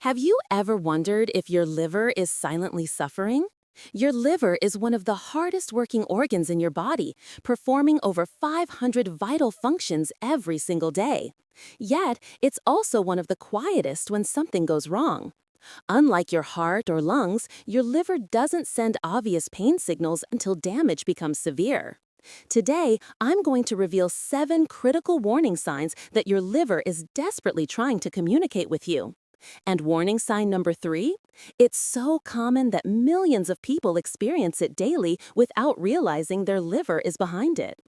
Have you ever wondered if your liver is silently suffering? Your liver is one of the hardest working organs in your body, performing over 500 vital functions every single day. Yet, it's also one of the quietest when something goes wrong. Unlike your heart or lungs, your liver doesn't send obvious pain signals until damage becomes severe. Today, I'm going to reveal 7 critical warning signs that your liver is desperately trying to communicate with you. And warning sign number 3? It's so common that millions of people experience it daily without realizing their liver is behind it.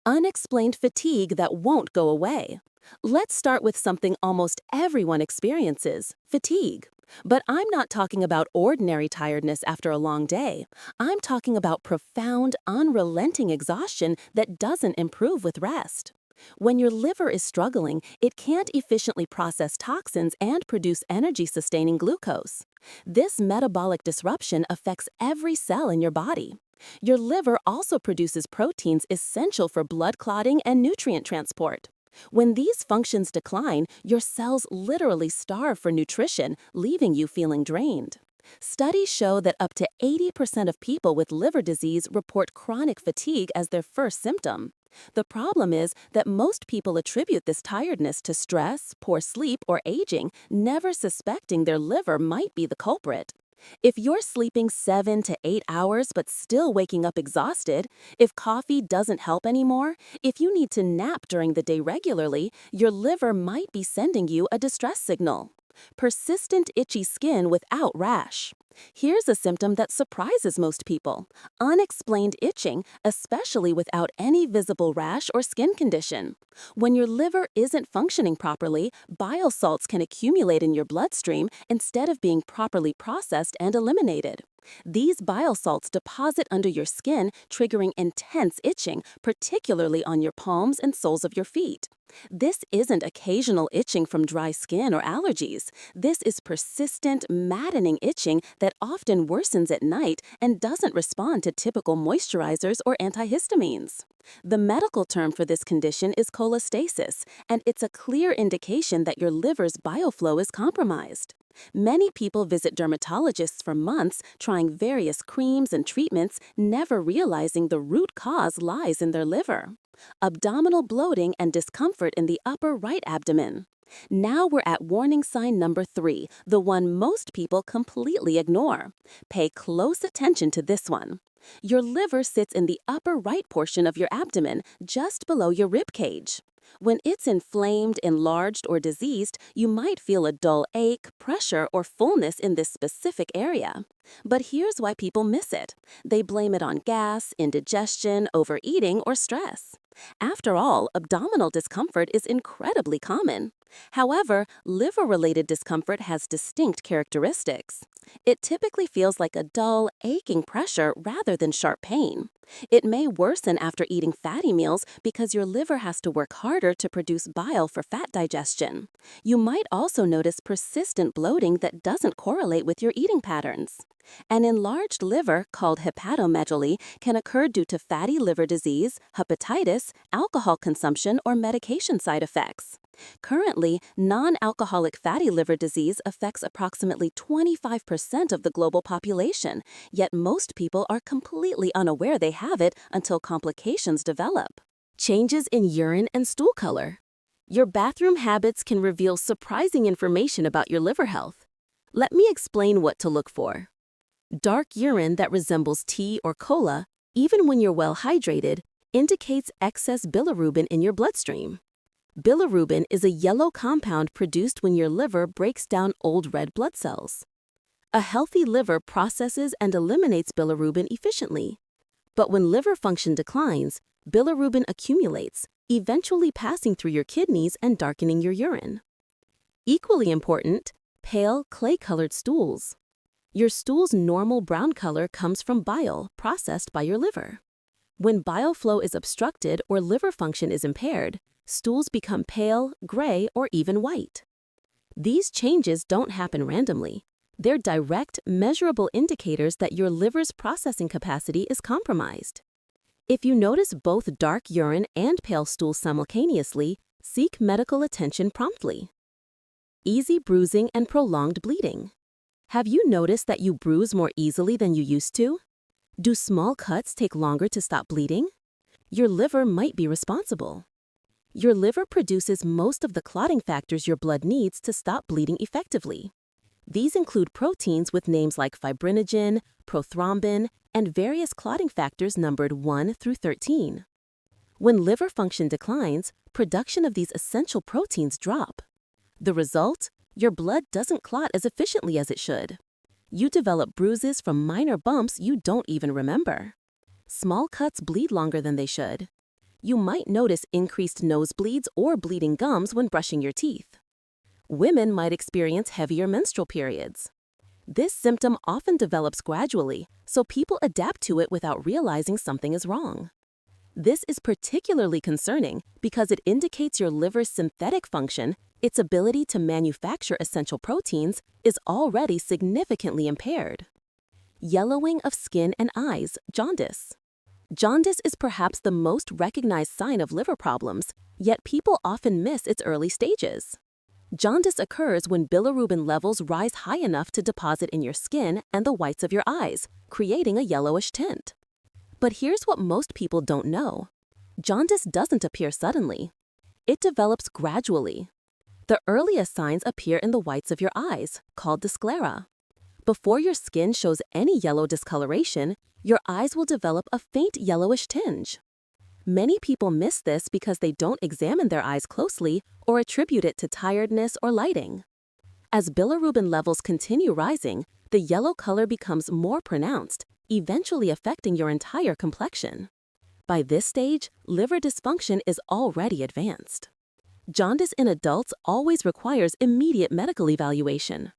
Unexplained fatigue that won't go away. Let's start with something almost everyone experiences: fatigue. But I'm not talking about ordinary tiredness after a long day. I'm talking about profound, unrelenting exhaustion that doesn't improve with rest. When your liver is struggling, it can't efficiently process toxins and produce energy-sustaining glucose. This metabolic disruption affects every cell in your body. Your liver also produces proteins essential for blood clotting and nutrient transport. When these functions decline, your cells literally starve for nutrition, leaving you feeling drained. Studies show that up to 80% of people with liver disease report chronic fatigue as their first symptom. The problem is that most people attribute this tiredness to stress, poor sleep, or aging, never suspecting their liver might be the culprit. If you're sleeping 7 to 8 hours but still waking up exhausted, if coffee doesn't help anymore, if you need to nap during the day regularly, your liver might be sending you a distress signal. Persistent itchy skin without rash. Here's a symptom that surprises most people: unexplained itching, especially without any visible rash or skin condition. When your liver isn't functioning properly, bile salts can accumulate in your bloodstream instead of being properly processed and eliminated. These bile salts deposit under your skin, triggering intense itching, particularly on your palms and soles of your feet. This isn't occasional itching from dry skin or allergies. This is persistent, maddening itching that often worsens at night and doesn't respond to typical moisturizers or antihistamines. The medical term for this condition is cholestasis, and it's a clear indication that your liver's bioflow is compromised. Many people visit dermatologists for months, trying various creams and treatments, never realizing the root cause lies in their liver. Abdominal bloating and discomfort in the upper right abdomen. Now we're at warning sign number 3, the one most people completely ignore. Pay close attention to this one. Your liver sits in the upper right portion of your abdomen, just below your rib cage. When it's inflamed, enlarged, or diseased, you might feel a dull ache, pressure, or fullness in this specific area. But here's why people miss it. They blame it on gas, indigestion, overeating, or stress. After all, abdominal discomfort is incredibly common. However, liver-related discomfort has distinct characteristics. It typically feels like a dull, aching pressure rather than sharp pain. It may worsen after eating fatty meals because your liver has to work harder to produce bile for fat digestion. You might also notice persistent bloating that doesn't correlate with your eating patterns. An enlarged liver, called hepatomegaly, can occur due to fatty liver disease, hepatitis, alcohol consumption, or medication side effects. Currently, non-alcoholic fatty liver disease affects approximately 25% of the global population, yet most people are completely unaware they have it until complications develop. Changes in urine and stool color. Your bathroom habits can reveal surprising information about your liver health. Let me explain what to look for. Dark urine that resembles tea or cola, even when you're well hydrated, indicates excess bilirubin in your bloodstream. Bilirubin is a yellow compound produced when your liver breaks down old red blood cells. A healthy liver processes and eliminates bilirubin efficiently. But when liver function declines, bilirubin accumulates, eventually passing through your kidneys and darkening your urine. Equally important, pale, clay-colored stools. Your stool's normal brown color comes from bile processed by your liver. When bile flow is obstructed or liver function is impaired, stools become pale, gray, or even white. These changes don't happen randomly. They're direct, measurable indicators that your liver's processing capacity is compromised. If you notice both dark urine and pale stools simultaneously, seek medical attention promptly. Easy bruising and prolonged bleeding. Have you noticed that you bruise more easily than you used to? Do small cuts take longer to stop bleeding? Your liver might be responsible. Your liver produces most of the clotting factors your blood needs to stop bleeding effectively. These include proteins with names like fibrinogen, prothrombin, and various clotting factors numbered 1 through 13. When liver function declines, production of these essential proteins drop. The result? Your blood doesn't clot as efficiently as it should. You develop bruises from minor bumps you don't even remember. Small cuts bleed longer than they should. You might notice increased nosebleeds or bleeding gums when brushing your teeth. Women might experience heavier menstrual periods. This symptom often develops gradually, so people adapt to it without realizing something is wrong. This is particularly concerning because it indicates your liver's synthetic function, its ability to manufacture essential proteins, is already significantly impaired. Yellowing of skin and eyes, jaundice. Jaundice is perhaps the most recognized sign of liver problems, yet people often miss its early stages. Jaundice occurs when bilirubin levels rise high enough to deposit in your skin and the whites of your eyes, creating a yellowish tint. But here's what most people don't know. Jaundice doesn't appear suddenly. It develops gradually. The earliest signs appear in the whites of your eyes, called the sclera. Before your skin shows any yellow discoloration, your eyes will develop a faint yellowish tinge. Many people miss this because they don't examine their eyes closely or attribute it to tiredness or lighting. As bilirubin levels continue rising, the yellow color becomes more pronounced, eventually affecting your entire complexion. By this stage, liver dysfunction is already advanced. Jaundice in adults always requires immediate medical evaluation.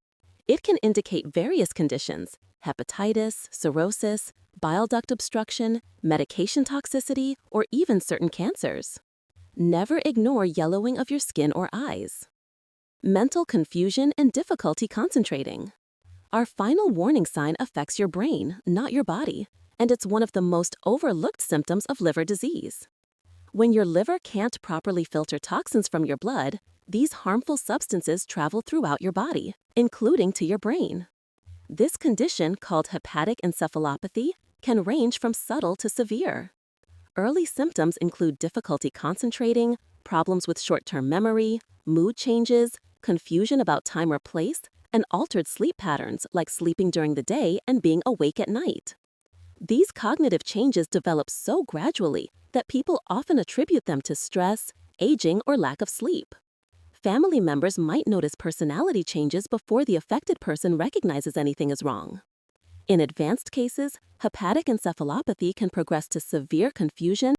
It can indicate various conditions: hepatitis, cirrhosis, bile duct obstruction, medication toxicity, or even certain cancers. Never ignore yellowing of your skin or eyes. Mental confusion and difficulty concentrating. Our final warning sign affects your brain, not your body, and it's one of the most overlooked symptoms of liver disease. When your liver can't properly filter toxins from your blood, these harmful substances travel throughout your body, including to your brain. This condition, called hepatic encephalopathy, can range from subtle to severe. Early symptoms include difficulty concentrating, problems with short-term memory, mood changes, confusion about time or place, and altered sleep patterns like sleeping during the day and being awake at night. These cognitive changes develop so gradually that people often attribute them to stress, aging, or lack of sleep. Family members might notice personality changes before the affected person recognizes anything is wrong. In advanced cases, hepatic encephalopathy can progress to severe confusion